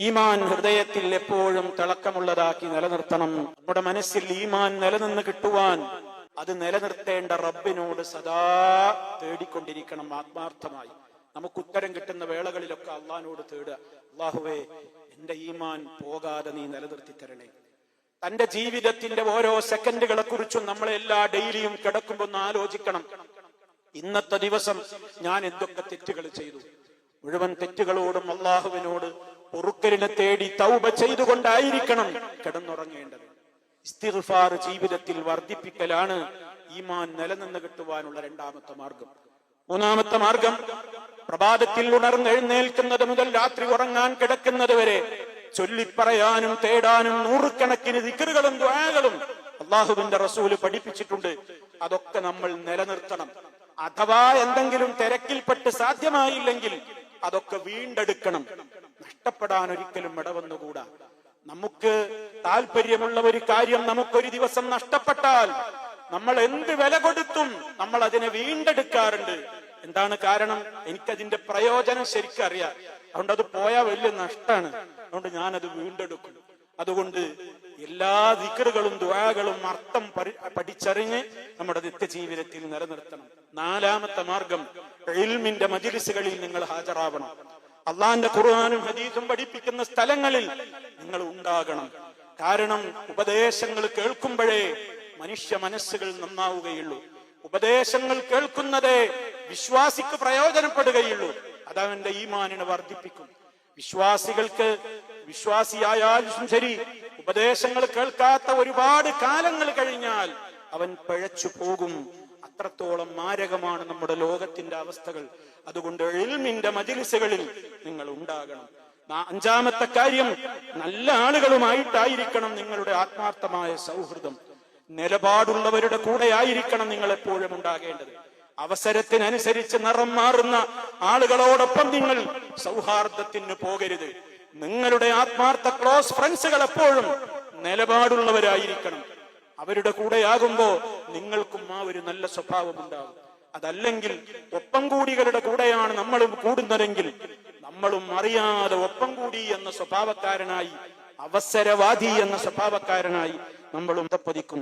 ഈമാൻ ഹൃദയത്തിൽ എപ്പോഴും തിളക്കമുള്ളതാക്കി നിലനിർത്തണം. നമ്മുടെ മനസ്സിൽ ഈമാൻ നിലനിന്ന് കിട്ടുവാൻ അത് നിലനിർത്തേണ്ട റബ്ബിനോട് സദാ തേടിക്കൊണ്ടിരിക്കണം ആത്മാർത്ഥമായി. നമുക്ക് ഉത്തരം കിട്ടുന്ന വേളകളിലൊക്കെ അള്ളാഹിനോട് തേടുക, അള്ളാഹുവേ എന്റെ ഈമാൻ പോകാതെ നീ നിലനിർത്തി തരണേ. തന്റെ ജീവിതത്തിന്റെ ഓരോ സെക്കൻഡുകളെ കുറിച്ചും നമ്മളെല്ലാ ഡെയിലിയും കിടക്കുമ്പോൾ ഒന്ന് ആലോചിക്കണം. ഇന്നത്തെ ദിവസം ഞാൻ എന്തൊക്കെ തെറ്റുകൾ ചെയ്തു? മുഴുവൻ തെറ്റുകളോടും അള്ളാഹുവിനോട് പൊറുക്കലിനെ തേടി തൗബ ചെയ്തുകൊണ്ടായിരിക്കണം കിടന്നുറങ്ങേണ്ടത്. ഇസ്തിഗ്ഫാർ ജീവിതത്തിൽ വർദ്ധിപ്പിക്കലാണ് ഈമാൻ നിലനിന്ന് കിട്ടുവാനുള്ള രണ്ടാമത്തെ മാർഗം. മൂന്നാമത്തെ മാർഗം, പ്രഭാതത്തിൽ ഉണർന്നെഴുന്നേൽക്കുന്നത് മുതൽ രാത്രി ഉറങ്ങാൻ കിടക്കുന്നത് വരെ ചൊല്ലിപ്പറയാനും തേടാനും നൂറുകണക്കിന് ദിക്റുകളും ദുആകളും അള്ളാഹുവിന്റെ റസൂല് പഠിപ്പിച്ചിട്ടുണ്ട്. അതൊക്കെ നമ്മൾ നിലനിർത്തണം. അഥവാ എന്തെങ്കിലും തിരക്കിൽപ്പെട്ട് സാധ്യമായില്ലെങ്കിൽ അതൊക്കെ വീണ്ടെടുക്കണം. നഷ്ടപ്പെടാൻ ഒരിക്കലും ഇടവന്നുകൂടാ. നമുക്ക് താല്പര്യമുള്ള ഒരു കാര്യം നമുക്കൊരു ദിവസം നഷ്ടപ്പെട്ടാൽ നമ്മൾ എന്ത് വില കൊടുത്തും നമ്മൾ അതിനെ വീണ്ടെടുക്കാറുണ്ട്. എന്താണ് കാരണം? എനിക്കതിന്റെ പ്രയോജനം ശരിക്കറിയാം. അതുകൊണ്ട് അത് പോയാൽ വലിയ നഷ്ടമാണ്. അതുകൊണ്ട് ഞാനത് വീണ്ടെടുക്കും. അതുകൊണ്ട് എല്ലാ ദിക്റുകളും ദുആകളും അർത്ഥം പഠിച്ചറിഞ്ഞ് നമ്മുടെ നിത്യജീവിതത്തിൽ നിലനിർത്തണം. നാലാമത്തെ മാർഗം, ഇൽമിന്റെ മജ്‌ലിസുകളിൽ നിങ്ങൾ ഹാജരാവണം. അള്ളാന്റെ ഖുർആനും ഹദീസും പഠിപ്പിക്കുന്ന സ്ഥലങ്ങളിൽ നിങ്ങൾ ഉണ്ടാകണം. കാരണം ഉപദേശങ്ങൾ കേൾക്കുമ്പോഴേ മനുഷ്യ മനസ്സുകൾ നന്നാവുകയുള്ളൂ. ഉപദേശങ്ങൾ കേൾക്കുന്നതേ വിശ്വാസിക്ക് പ്രയോജനപ്പെടുകയുള്ളൂ. അതവന്റെ ഈമാനിനെ വർദ്ധിപ്പിക്കും. വിശ്വാസികൾക്ക്, വിശ്വാസിയായാലും ശരി, ഉപദേശങ്ങൾ കേൾക്കാത്ത ഒരുപാട് കാലങ്ങൾ കഴിഞ്ഞാൽ അവൻ പിഴച്ചു പോകും. അത്രത്തോളം മാരകമാണ് നമ്മുടെ ലോകത്തിന്റെ അവസ്ഥകൾ. അതുകൊണ്ട് ഇൽമിന്റെ മജ്‌ലിസുകളിൽ നിങ്ങൾ ഉണ്ടാകണം. അഞ്ചാമത്തെ കാര്യം, നല്ല ആളുകളുമായിട്ടായിരിക്കണം നിങ്ങളുടെ ആത്മാർത്ഥമായ സൗഹൃദം. നിലപാടുള്ളവരുടെ കൂടെ ആയിരിക്കണം നിങ്ങൾ എപ്പോഴും ഉണ്ടാകേണ്ടത്. അവസരത്തിനനുസരിച്ച് നിറം മാറുന്ന ആളുകളോടൊപ്പം നിങ്ങൾ സൗഹാർദ്ദത്തിന് പോകരുത്. നിങ്ങളുടെ ആത്മാർത്ഥ ക്ലോസ് ഫ്രണ്ട്സുകൾ എപ്പോഴും നിലപാടുള്ളവരായിരിക്കണം. അവരുടെ കൂടെയാകുമ്പോ നിങ്ങൾക്കും ആ ഒരു നല്ല സ്വഭാവം ഉണ്ടാകും. അതല്ലെങ്കിൽ ഒപ്പം കൂടികളുടെ കൂടെയാണ് നമ്മളും കൂടുന്നതെങ്കിൽ നമ്മളും അറിയാതെ ഒപ്പം കൂടി എന്ന സ്വഭാവക്കാരനായി, അവസരവാദി എന്ന സ്വഭാവക്കാരനായി നമ്മളും പതിക്കും.